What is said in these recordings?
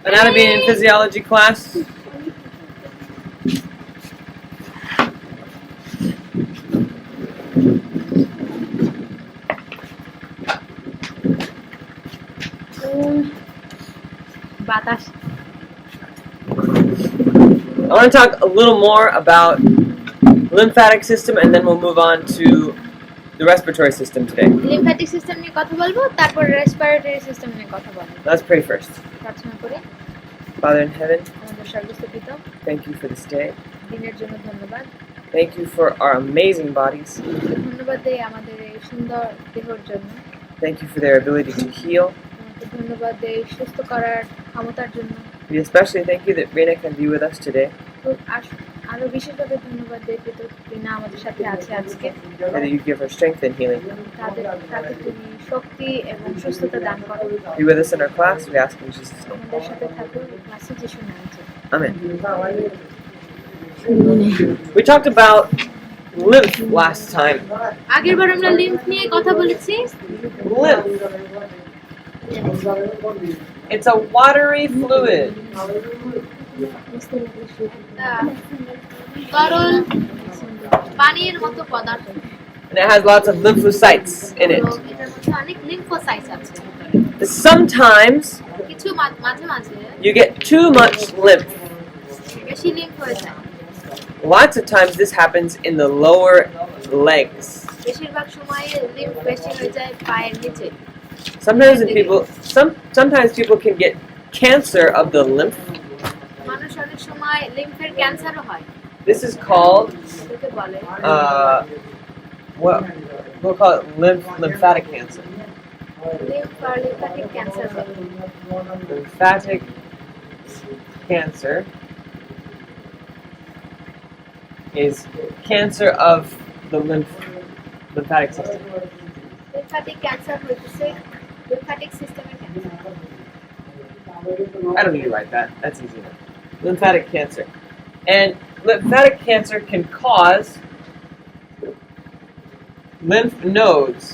Anatomy and physiology class. বাতাস I want to talk a little more about lymphatic system, and then we'll move on to the respiratory system today. Lymphatic system নিয়ে কথা বলবো, তারপর respiratory system নিয়ে কথা বলবো। Let's pray first. প্রার্থনা করি। Father in heaven, আমাদের স্বর্গস্থ পিতা, thank you for this day. দিনের জন্য ধন্যবাদ। Thank you for our amazing bodies. ধন্যবাদ দেই আমাদের এই সুন্দর দেহের জন্য। Thank you for their ability to heal. তোমাকে ধন্যবাদ দেই সুস্থ করার ক্ষমতার জন্য। We especially thank you that Rena can be with us today. আরো বিশেষভাবে ধন্যবাদ দেই পিতা, রিনা আমাদের সাথে আছে আজকে। And that you give her strength and healing. তাকে তুমি শক্তি এবং সুস্থতা দান করো। Be with us in our class. We ask in Jesus' name. আমাদের সাথে থাকো, ক্লাসে যিশুর নামে। Amen. We talked about lymph last time. আগেরবার আমরা লিম্ফ নিয়ে কথা বলেছি। Lymph. It's a watery fluid. তরল পানির মতো পদার্থ। And it has lots of lymphocytes in it. এটার মধ্যে অনেক লিম্ফোসাইট আছে। Sometimes কিছু মাঝে মাঝে you get too much lymph. বেশি লিম্ফ হয়ে যায়। Lots of times this happens in the lower legs. বেশিরভাগ সময় লিম্ফ বেশি হয়ে যায় পায়ের নিচে। Sometimes people can get cancer of the lymph. মানুষ অনেক সময় লিম্ফের ক্যান্সারও হয়। This is called we'll call it lymphatic cancer. Lymphatic cancer. Lymphatic cancer is cancer of the lymphatic system. Lymphatic cancer হইতেছে lymphatic system-এর cancer. I don't need to write that. That's easy enough. Lymphatic cancer. And lymphatic cancer can cause lymph nodes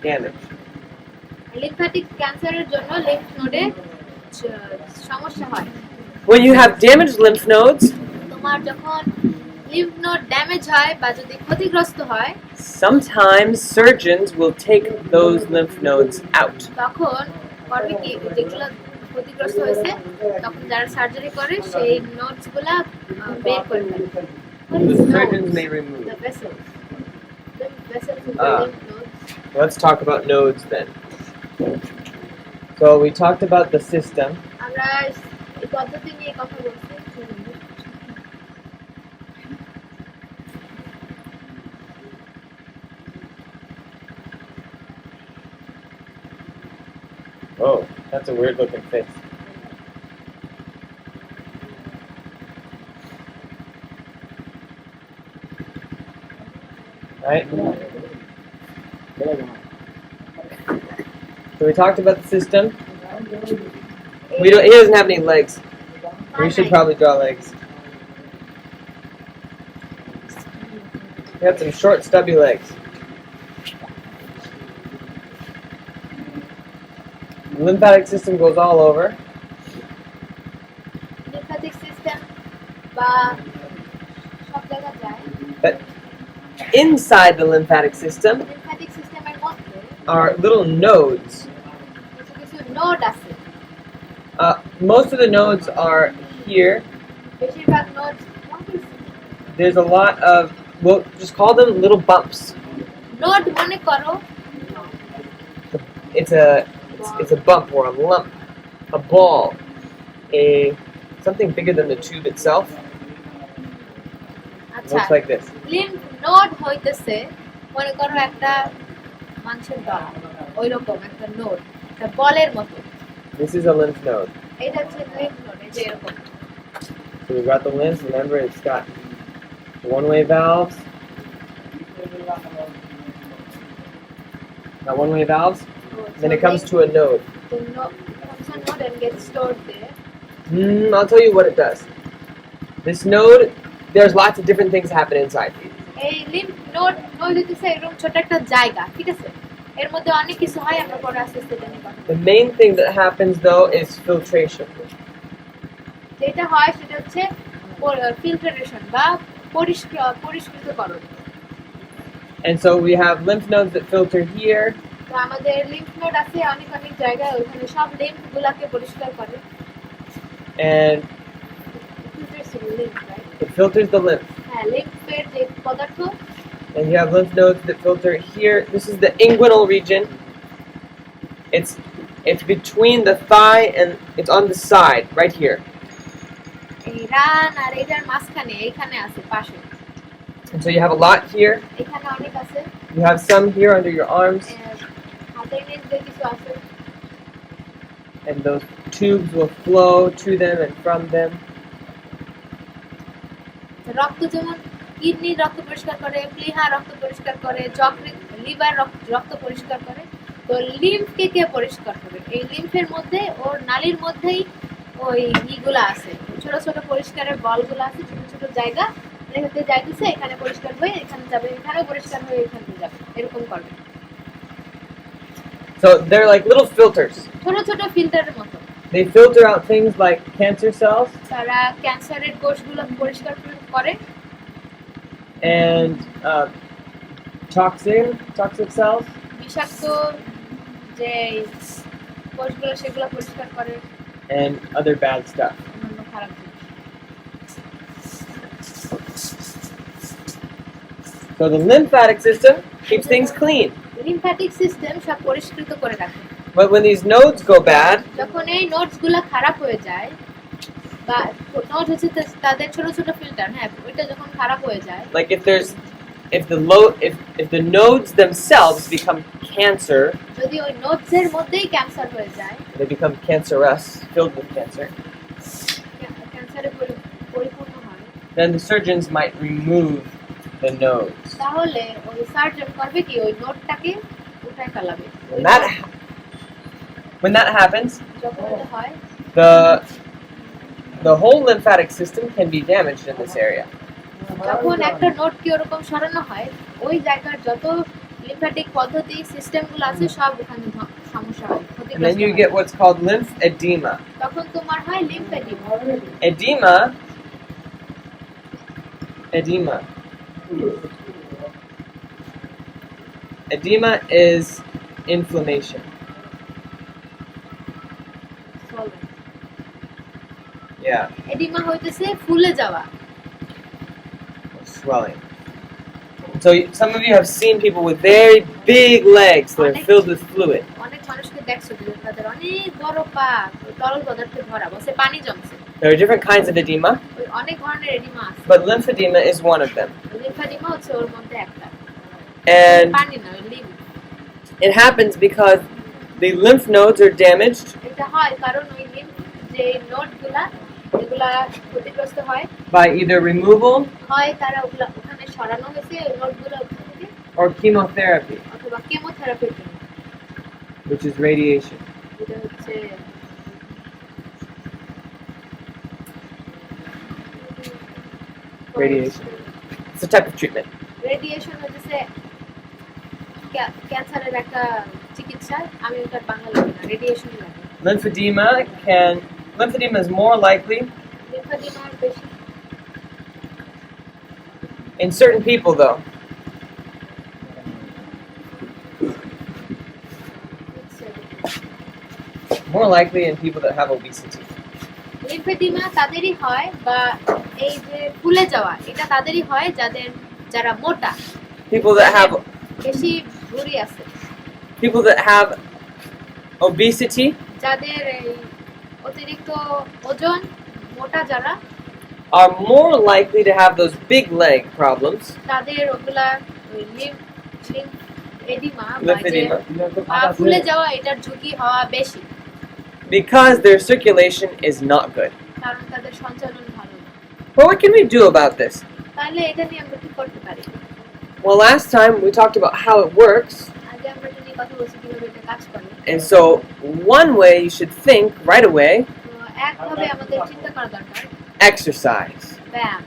damage. Lymphatic ক্যান্সারের জন্য lymph নোডে সমস্যা হয়। When you have damaged lymph nodes, তোমার যখন lymph node damage হয় বা যদি ক্ষতিগ্রস্ত হয়, sometimes surgeons will take those lymph nodes out. তখন করবে কি, যেগুলো ক্ষতিগ্রস্ত হয়েছে তখন যারা সার্জারি করে সেই নোডসগুলা বের করে ফেলে। The surgeons may remove. The vessels. The vessels of Ah. the lymph nodes. Let's talk about nodes then. So we talked about the system. আমরা এই পদ্ধতি নিয়ে কথা বলছি। Oh, that's a weird looking face. Right? So we talked about the system. He doesn't have any legs. We should probably draw legs. He had some short, stubby legs. The lymphatic system goes all over. Lymphatic system বা সব জায়গা যায়। But inside the lymphatic system Lymphatic system-এর মধ্যে are little nodes. কিছু node আছে। Most of the nodes are here. বেশিরভাগ node There's a lot of, we'll just call them little bumps. Node মনে করো It's a bump or a lump, a ball, something bigger than the tube itself. আচ্ছা Looks like this. Lymph node হইতেছে মনে করো একটা মাংসের দলা, ওইরকম একটা নোড, একটা বলের মতো। This is a lymph node. এটা হচ্ছে লিম্ফ নোড, এই যে এরকম। So we've got the lymph. Remember, it's got one-way valves. Got one-way valves. Then it comes to a node. The node comes to a node and gets stored there. I'll tell you what it does. This node, there's lots of different things happen inside. এই lymph node হইতেছে এরকম ছোট একটা জায়গা, ঠিক আছে? এর মধ্যে অনেক কিছু হয়, আমরা পরে আস্তে আস্তে এটা নিয়ে কথা বলবো। The main thing that happens though is filtration. যেটা হয় সেটা হচ্ছে ফিল্টারেশন বা পরিষ্কৃতকরণ। And so we have lymph nodes that filter here, তো আমাদের লিম্ফ নোড আছে অনেক অনেক জায়গায়, ওখানে সব লিম্ফ গুলাকে পরিষ্কার করে। and it filters the lymph. হ্যাঁ, লিম্ফের যে পদার্থ, And you have lymph nodes that filter here. This is the inguinal region. It's between the thigh and it's on the side, right here. এই রান আর এটার মাঝখানে এইখানে আছে পাশে। And so you have a lot here. এখানে অনেক আছে। You have some here under your arms. হাতের নিচে কিছু আছে। And those tubes will flow to them and from them. রক্ত যেমন কিডনি রক্ত পরিষ্কার করে, প্লিহা রক্ত পরিষ্কার করে, যকৃৎ লিভার রক্ত পরিষ্কার করে, তো লিম্ফকে কে পরিষ্কার করে? এই লিম্ফের মধ্যে ওর নালীর মধ্যেই ওই ইগুলা আছে, ছোট ছোট পরিষ্কারের বলগুলো আছে, ছোট ছোট জায়গা, এখানে যাইতেছে, এখানে পরিষ্কার হয়ে এখানে যাবে, এখানেও পরিষ্কার হয়ে এখানে যাবে, এরকম করবে। So they're like little filters. ছোট ছোট ফিল্টারের মতো। They filter out things like cancer cells তারা ক্যান্সারের কোষগুলো পরিষ্কার করে, and toxic cells, বিষাক্ত যে কোষগুলো সেগুলো পরিষ্কার করে, and other bad stuff. অন্যান্য খারাপ জিনিস। So the lymphatic system keeps things clean. Lymphatic system সব পরিষ্কৃত করে রাখে। But when these nodes go bad, যখন এই নোডসগুলো খারাপ হয়ে যায়, বা নোড হচ্ছে তাদের ছোট ছোট ফিল্টার, হ্যাঁ, ওইটা যখন খারাপ হয়ে যায়, like if the nodes themselves become cancer, যদি ওই নোডসের মধ্যেই ক্যান্সার হয়ে যায়, they become cancerous, filled with cancer, ক্যান্সারে পরিপূর্ণ হয়, then the surgeons might remove the nodes. তাহলে ওই সার্জন করবে কি ওই নোডটাকে উঠায় ফেলাবে। When that happens, যখন এটা হয়, the whole lymphatic system can be damaged in this area. যখন একটা নোডকে ওরকম সরানো হয়, ওই জায়গার যত লিম্ফ্যাটিক পদ্ধতি সিস্টেমগুলো আছে সব ওখানে সমস্যা হয়, And then you get what's called lymphedema. তখন তোমার হয় লিম্ফেডিমা। Edema is inflammation. Yeah. Oedema হইতেছে ফুলে যাওয়া, swelling. So some of you have seen people with very big legs that are filled with fluid. অনেক মানুষকে দেখছো যে তাদের অনেক বড় পা তরল পদার্থে ভরা, বসে পানি জমছে। There are different kinds of edema, অনেক ধরনের এডিমা আছে, but lymphedema is one of them. লিম্ফেডিমা হচ্ছে ওর মধ্যে একটা। And পানি না, lymph. it happens because the lymph nodes are damaged. এটা হয় কারণ ওই লিম্ফ যে নোডগুলা এগুলা ক্ষতিগ্রস্ত হয় By either removal হয়, তারা ওখানে সরানো হয়েছে ওই নোডগুলো ওখান থেকে, or chemotherapy, অথবা কেমোথেরাপির জন্য, which is radiation. এটা হচ্ছে Radiation. It's a type of treatment. Radiation হচ্ছে ক্যান্সারের একটা চিকিৎসা, আমি ওটার বাংলা লিখি না, রেডিয়েশন লাগে। Lymphedema is more likely লিম্ফেডিমা বেশি in certain people though. More likely in people that have obesity. লিম্ফেডিমা তাদেরই হয়, বা এই যে ফুলে যাওয়া এটা তাদেরই হয় যারা মোটা, People that have বেশি ভুঁড়ি আছে, people that have obesity যাদের এই অতিরিক্ত ওজন, মোটা যারা, are more likely to have those big leg problems. তাদের ওগুলা ওই লিম্ফেডিমা Lymphedema. ফুলে যাওয়া এটার ঝুঁকি হওয়া বেশি, Because their circulation is not good. কারণ তাদের সঞ্চালন ভালো না। Well, what can we do about this? তাহলে এটা নিয়ে আমরা কি করতে পারি? Well, last time we talked about how it works. আগে আমরা এটা নিয়ে কথা বলছি কিভাবে এটা কাজ করে। And so one way you should think right away, তো একভাবে আমাদের চিন্তা করা দরকার exercise. ব্যায়াম,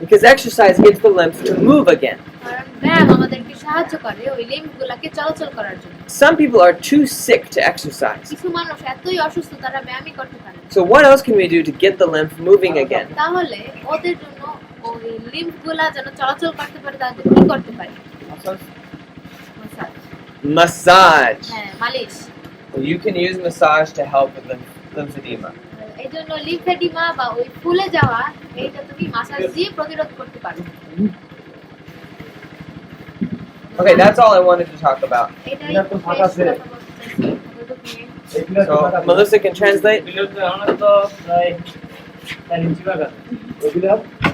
Because exercise gets the lymph to move again. কারণ ব্যায়াম আমাদেরকে সাহায্য করে ওই লিম্ফগুলোকে চলাচল করার জন্য। Some people are too sick to exercise. কিছু মানুষ এতই অসুস্থ তারা ব্যায়ামই করতে পারে না। So what else can we do to get the lymph moving again? তাহলে ওদের জন্য ওই লিম্ফগুলা যেন চলাচল করতে পারে তাদের কি করতে পারি? Massage. হ্যাঁ, মালিশ। You can use massage to help with lymphedema. এই জন্য লিম্ফেডিমা বা ওই ফুলে যাওয়া এইটা তুমি মাসাজ দিয়ে প্রতিরোধ করতে পারো। Okay, that's all I wanted to talk about. এটাই So Melissa can translate.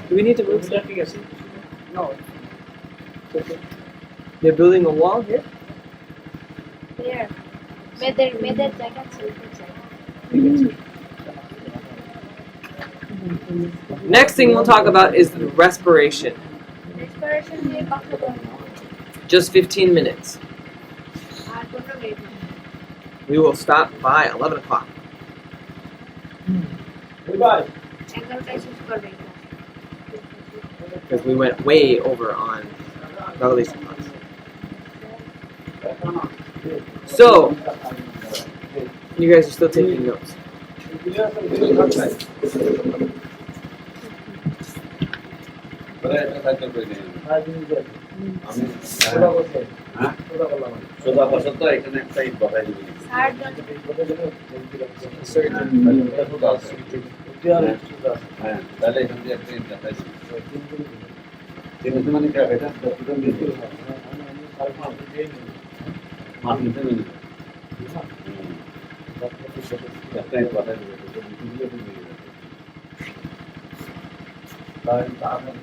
Do we need to move? No. They're building a wall here. There. মেয়েদের জায়গা ছেলেদের জায়গা। Next thing we'll talk about is the respiration. Respiration নিয়ে কথা বলবো। Just 15 minutes. আর 15 minute. We will stop by 11 o'clock. 11টায় শেষ করবে। Because we went way over on Revelation class. So, you guys are still taking notes.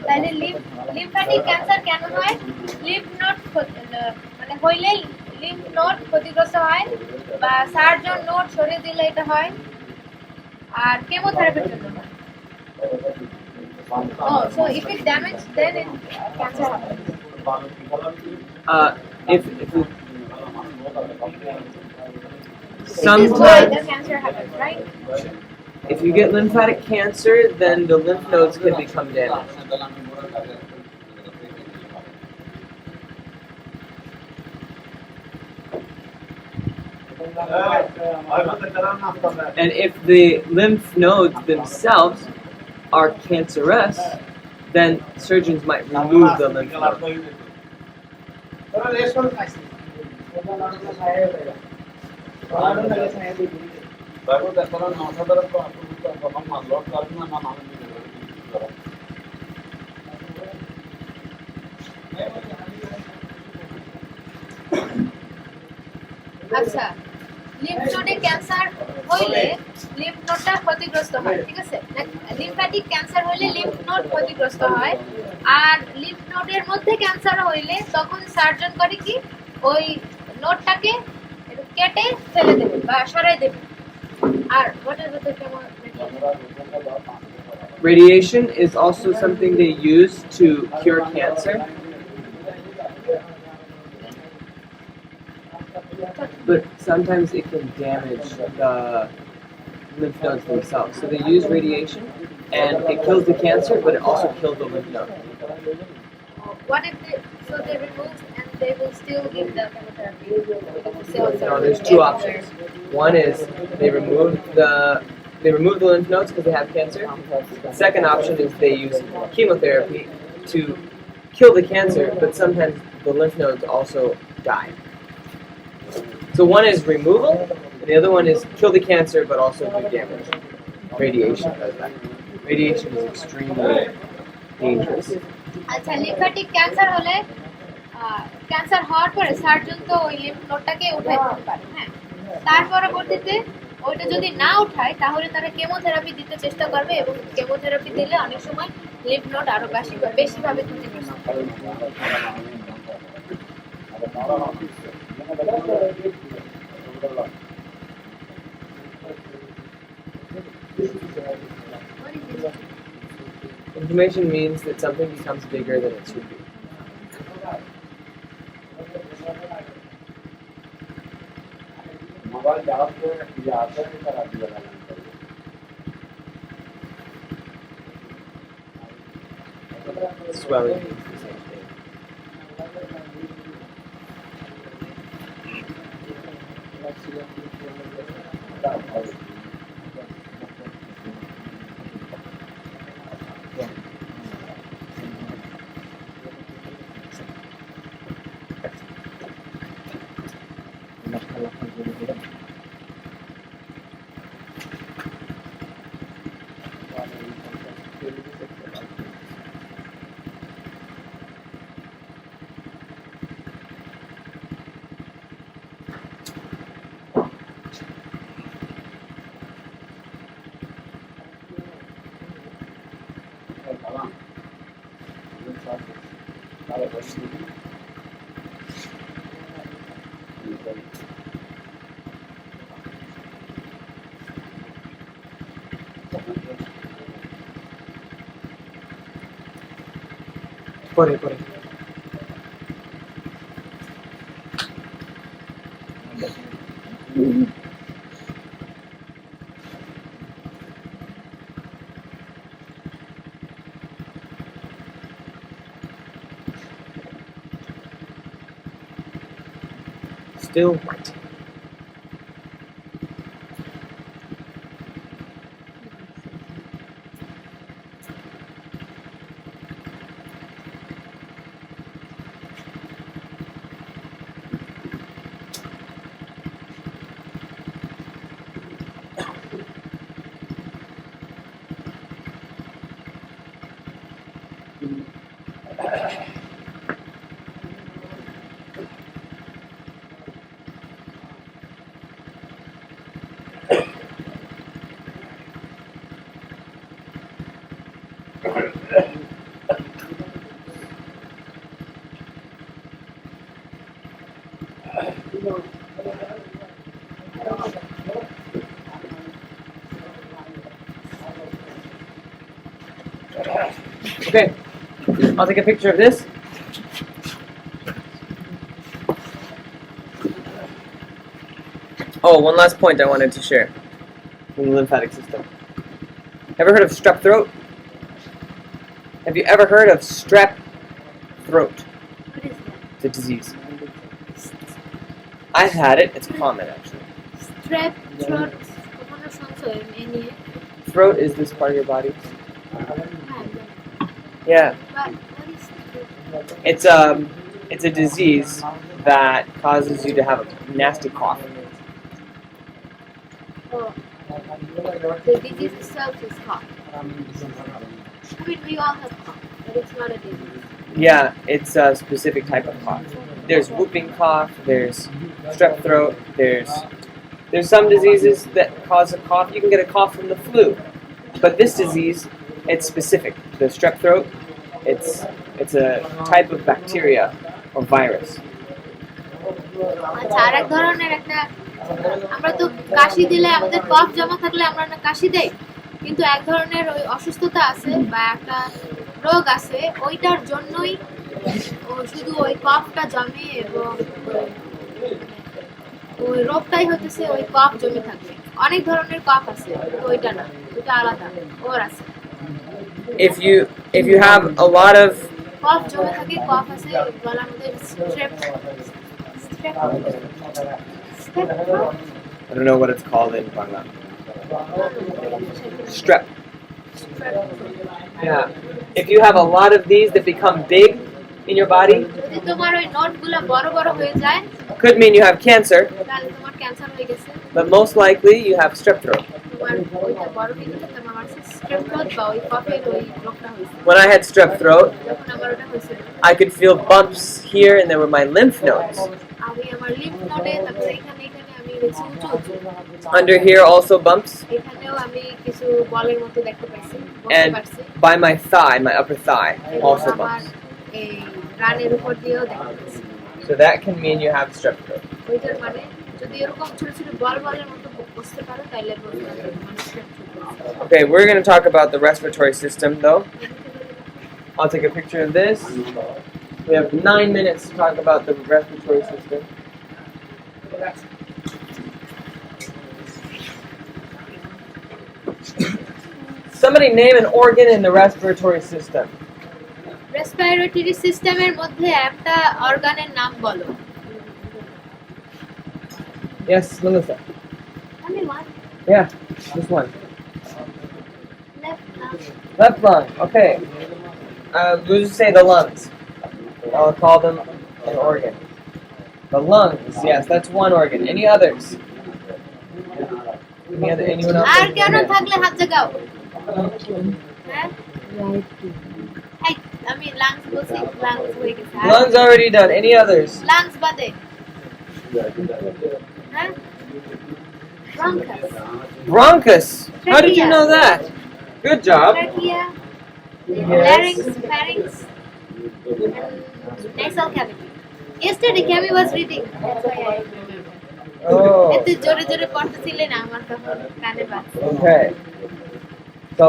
তাহলে lymphatic cancer কেন হয়? লিম্ফ নোড মানে হইলে লিম্ফ নোড ক্ষতিগ্রস্ত হয় বা সার্জন নোড সরিয়ে দিলে এটা হয় আর কেমোথেরাপির জন্য হয়। Oh, so if it damage then it cancer happens. If This is why sometimes the cancer happens, right? if you get lymphatic cancer, then the lymph nodes can become damaged. And if the lymph nodes themselves are cancerous, then surgeons might remove the lymph node. আচ্ছা, lymph নোডে cancer হইলে lymph নোডটা ক্ষতিগ্রস্ত হয়, ঠিক আছে? Lymphatic cancer হইলে lymph node ক্ষতিগ্রস্ত হয় আর লিম্ফ নোডের মধ্যে ক্যান্সার হইলে তখন সার্জন করে কি ওই নোডটাকে কেটে ফেলে দেবে বা সরাই দেবে। আর what is the Radiation is also something they use to cure cancer. But sometimes it can damage the lymph nodes themselves. So they use radiation and it kills the cancer, but it also kills the lymph node. What if they remove and they will still give the chemotherapy? No, there's two options. One is they remove the lymph nodes because they have cancer. The second option is they use chemotherapy to kill the cancer, but sometimes the lymph nodes also die. So one is removal, and the other one is kill the cancer but also do damage. Radiation does that. Radiation is extremely dangerous. আচ্ছা, lymphatic cancer হলে cancer হওয়ার পরে surgeon তো ওই lymph নোডটাকে উঠাই দিতে পারে, হ্যাঁ। তার পরবর্তীতে ওইটা যদি না উঠায় তাহলে তারা কেমোথেরাপি দিতে চেষ্টা করবে এবং কেমোথেরাপি দিলে অনেক সময় লিম্ফ নোড আরো বেশিভাবে ক্ষতিগ্রস্ত হবে। Inflammation means that something becomes bigger than it should be. Swelling means the same thing. Pore, pore. Still white. Okay, I'll take a picture of this. Oh, one last point I wanted to share from the lymphatic system. Ever heard of strep throat? Have you ever heard of strep throat? What is that? It's a disease. I've had it. It's common, actually. Strep throat কখনো শুনছো এই নিয়ে? Throat is this part of your body. হ্যাঁ, Yeah, but what is throat? it's a disease that causes you to have a nasty cough. Oh, the disease itself is cough. I mean, we all have cough, but it's not a disease. Yeah, it's a specific type of cough. There's whooping cough. There's strep throat. There's some diseases that cause a cough. You can get a cough from the flu, but this disease, it's specific. The strep throat, it's a type of bacteria or virus. আচ্ছা, আরেক ধরনের একটা আমরা তো কাশি দিলে আমাদের কফ জমা থাকলে আমরা না কাশি দেই, কিন্তু এক ধরনের ওই অসুস্থতা আছে বা একটা রোগ আছে, ওইটার জন্যই শুধু ওই কফটা জমে এবং ওই রোগটাই হতেছে ওই কফ জমে থাকবে। অনেক ধরনের কফ আছে, তো ওইটা না, ওইটা আলাদা, ওর আছে। If you have a lot of কফ জমে থাকে, কফ আছে গলার মধ্যে strap I don't know what it's called in Bangla. Strep. Yeah. If you have a lot of these that become big in your body, যদি তোমার ওই নোটগুলো বড় বড় হয়ে যায় could mean you have cancer, তাহলে তোমার ক্যান্সার হয়ে গেছে। but most likely you have strep throat. তোমার ওইটা বড় হয়ে গেলে তোমার স্ট্রেপ থ্রোট বা ওই কফের ওই রোগটা হয়েছে। When I had strep throat, যখন আমার ওটা হয়েছিল I could feel bumps here and there were my lymph nodes. আমি আমার লিম্ফ নোডে, তারপরে এখানে আমি দেখছি উঁচু উঁচু, Under here also bumps, এখানেও আমি কিছু বলের মতো দেখতে পাইছি, বলতে and পারছি। by my thigh, my upper thigh, also আমার bumps. এই রানের উপর দিয়েও দেখতে পাইছি। So that can mean you have strep throat. ওইটার মানে যদি এরকম ছোট ছোট বলের মতো বসতে পারো তাহলে বলতে পারো মানে strap throat. Okay, we're going to talk about the respiratory system though. I'll take a picture of this. We have 9 minutes to talk about the respiratory system. Somebody name an organ in the respiratory system. Respiratory সিস্টেমের মধ্যে একটা অর্গানের নাম বলো। Yes, Melissa. Only one. Yeah, this one. Left lung. Left lung. Okay. We'll just say the lungs. I'll call them an organ. The lungs. Yes, that's one organ. Any others? Anyone else? আর কেন থাকলে হাত জাগাও হ্যাঁ এই আমি lungs বলছি lungs হয়ে গেছে Lungs already done. Any others? Lungs বাদে হ্যাঁ bronchus Bronchus. How did you know that? Good job. trachea Yes. larynx pharynx and nasal cavity yesterday Kami was reading that's why I remember Oh. এত জোরে জোরে পড়তেছিলেন আমার তখন কানে বাজছে Okay. So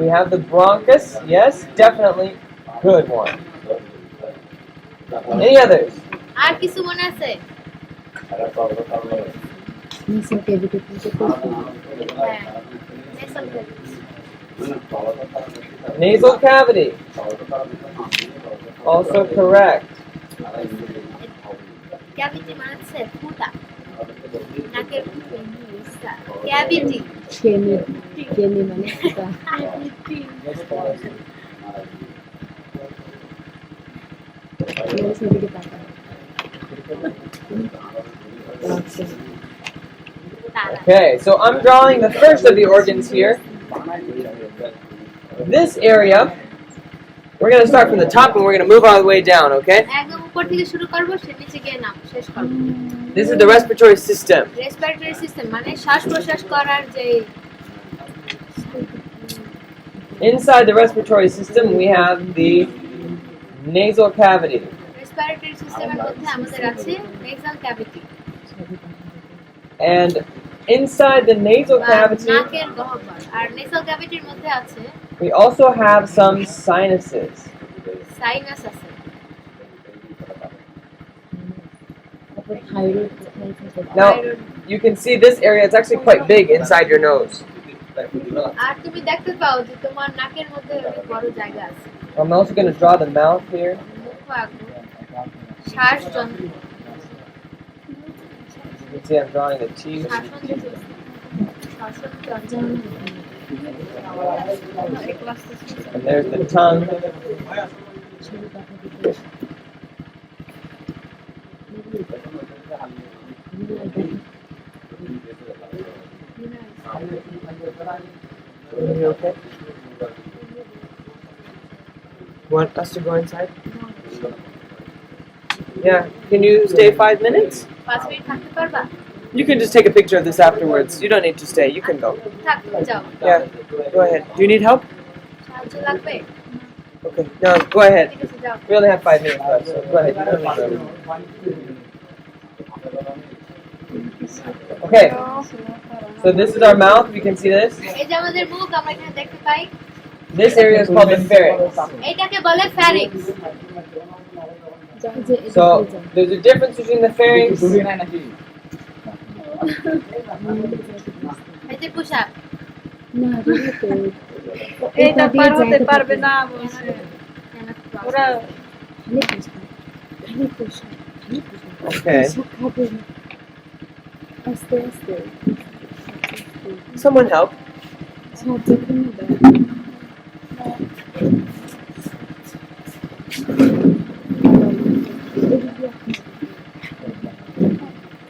we have the bronchus. Yes, definitely good one. Any others? আর কিছু মনে আছে Nasal cavity. হ্যাঁ nasal cavity Nasal cavity. Also correct. cavity মানে হচ্ছে ফুটা নাকের cavity Kenny মানে ফুটা। Nasal cavity পাতা। Okay, so I'm drawing the first of the organs here. This area, we're going to start from the top and we're going to move our way down, okay? একদম উপর থেকে শুরু করব সে নিচে গিয়ে নাম শেষ করব This is the respiratory system. Respiratory system মানে শ্বাস প্রশ্বাস করার যে Inside the respiratory system, we have the nasal cavity. Respiratory সিস্টেমের মধ্যে আমাদের আছে nasal cavity And inside the nasal cavity, নাকের গহ্বর আর নেসাল ক্যাভিটির মধ্যে আছে we also have some sinuses. Sinus আছে তারপর thyroid কোথায় থাকে? Now, you can see this area, it's actually quite big inside your nose. আর তুমি দেখতে পাও যে তোমার নাকের মধ্যে অনেক বড় জায়গা আছে I'm also going to draw the mouth here. মুখ আঁকবো শ্বাস যন্ত্র You can see I'm drawing the teeth. শাসন যন্ত্র শাসন যন্ত্র And there's the tongue. Are you okay? Want us to go inside? Yeah. Can you stay 5 minutes? 5 minute থাকতে পারবা You can just take a picture of this afterwards. You don't need to stay. You can go. থাক তুমি যাও Yeah. Go ahead. Do you need help? সাহায্য লাগবে Okay. No, go ahead. ঠিক আছে যাও We only have 5 minutes left, so go ahead. You don't need to. Okay. So this is our mouth. We can see this. এই যে আমাদের মুখ আমরা এখানে দেখতে পাই This area is called the pharynx. এটাকে বলে ফ্যারিংস So there's a difference between the pharynx. এই যে পোশাক না দিদি তো এটা পার হতে পারবে না বলছে ওরা খালি পোশাক Okay. খাবে না আস্তে আস্তে Someone help. সাহায্য করে দাও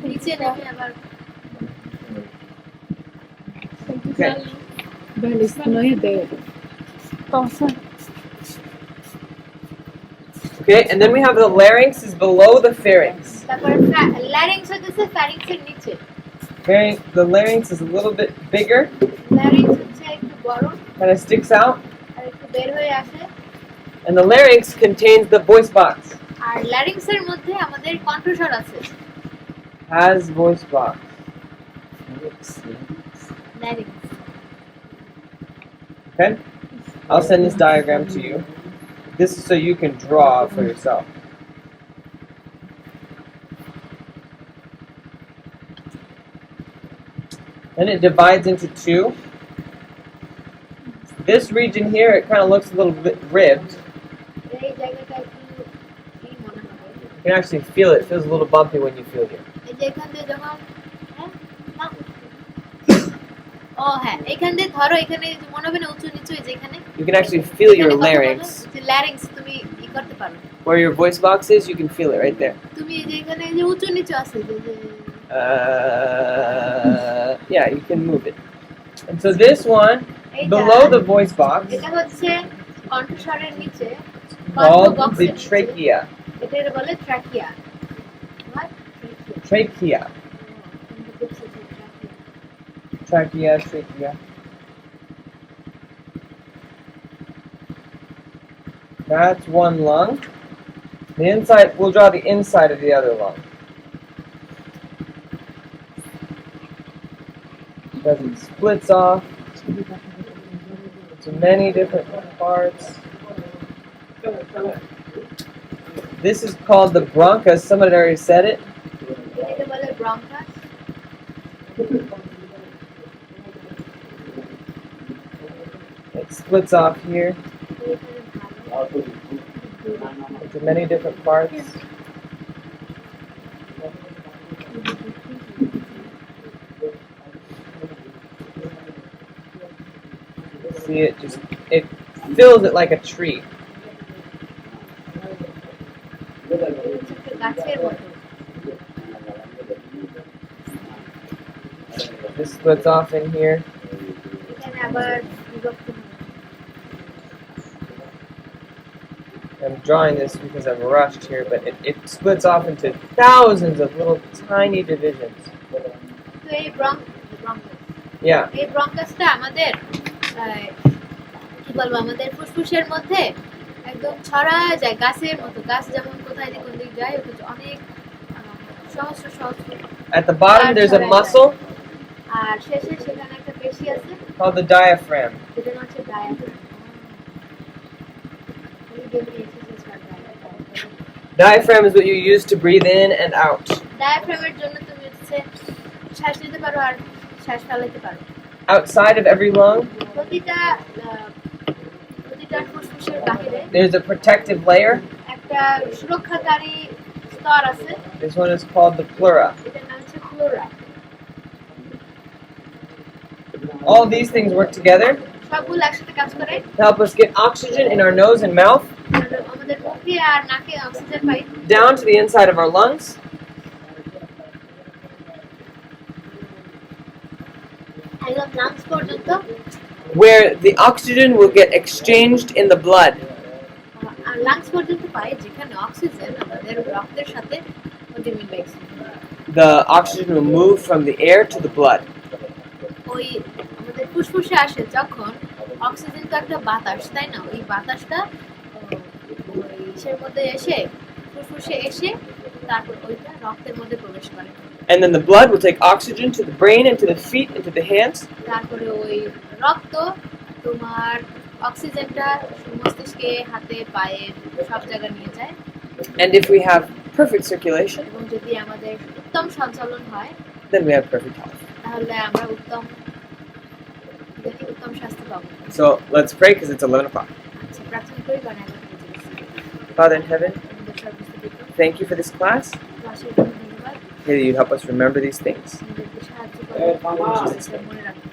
নিচে দেখে আবার Okay. Vale, no es de Okay, and then we have the larynx is below the pharynx. তারপর ল্যারিংস হচ্ছে ফ্যারিংসের নিচে The larynx is a little bit bigger, larynx হচ্ছে একটু বড় kind of sticks out, আর একটু বের হয়ে আসে and the larynx contains the voice box. আর ল্যারিংসের মধ্যে আমাদের কণ্ঠস্বর আছে Has voice box. Larynx Okay? I'll send this diagram to you. This is so you can draw for yourself. Then it divides into two. This region here, it kind of looks a little bit ribbed. এই জায়গাটা একটু কি মনে হবে You can actually feel it. It feels a little bumpy when you feel it. এই এই যে এখান দিয়ে যখন হ্যাঁ না ও হ্যাঁ এখান দিয়ে ধরো এখানে মনে হবে না উঁচু নিচু এই যে এখানে You can actually feel your larynx. larynx তুমি ই করতে পারো Where your voice box is, you can feel it right there. তুমি এই যে এখানে এই যে উঁচু নিচু আছে যে Yeah, you can move it. And so this one, এইটা below the voice box, এটা হচ্ছে কণ্ঠস্বরের নিচে called box the এর নিচে। trachea. এটার বলে trachea what Trachea. Trachea. That's one lung. The inside, we'll draw the inside of the other lung. Because it splits off into many different parts. This is called the bronchus. Somebody already said it. এটাকে বলে bronchus It splits off here into many different parts. See it fills it like a tree. গাছের মতো This splits off in here. এখানে আবার বিভক্ত হয়। I'm drawing this because I'm rushed here, but it splits off into thousands of little tiny divisions. তো এই bronchus Yeah. এই ব্রঙ্কাসটা আমাদের কি বলবো আমাদের ফুসফুসের মধ্যে একদম ছড়া যায় গাছের মতো গাছ যেমন কোথায় কোন দিক যায় অনেক সহস্র সহস্র At the bottom there's a muscle আর শেষে সেখানে একটা পেশি আছে called the diaphragm. যেটা হচ্ছে diaphragm Diaphragm is what you use to breathe in and out. ডায়াফ্রামের জন্য তুমি হচ্ছে শ্বাস নিতে পারো আর শ্বাস ফেলাতে পারো Outside of every lung, প্রতিটা ফুসফুসের বাইরে there's a protective layer. একটা সুরক্ষাকারী স্তর আছে This one is called the pleura. এটার নাম হচ্ছে Flora All these things work together সবগুলো একসাথে কাজ করে to help us get oxygen in our nose and mouth আমাদের মুখে আর নাকে oxygen pi down to the inside of our lungs একদম লাংস পর্যন্ত where the oxygen will get exchanged in the blood. আর লাংস পর্যন্ত পাই যেখানে অক্সিজেন আমাদের রক্তের সাথে মিল পাইছে The oxygen will move from the air to the blood. ওই আমাদের ফুসফুসে আসে যখন অক্সিজেন তো একটা বাতাস তাই না ওই বাতাসটা ওই ইসের মধ্যে এসে ফুসফুসে এসে তারপর ওইটা রক্তের মধ্যে প্রবেশ করে And then the blood will take oxygen to the brain and to the feet and to the hands. তারপরে ওই রক্ত তোমার অক্সিজেনটা মস্তিষ্কে হাতে পায়ে সব জায়গায় নিয়ে যায় And if we have perfect circulation, এবং যদি আমাদের উত্তম সঞ্চালন হয় then we have perfect health. তাহলে আমরা উত্তম স্বাস্থ্য পাবো So let's pray because it's 11 o'clock. আচ্ছা প্রার্থনা করি কারণ এখন বেজে গেছে Father in heaven, আমাদের সর্বস্তবিত thank you for this class. ক্লাসের জন্য ধন্যবাদ May you help us remember these things. আমাদেরকে সাহায্য করো মনে রাখো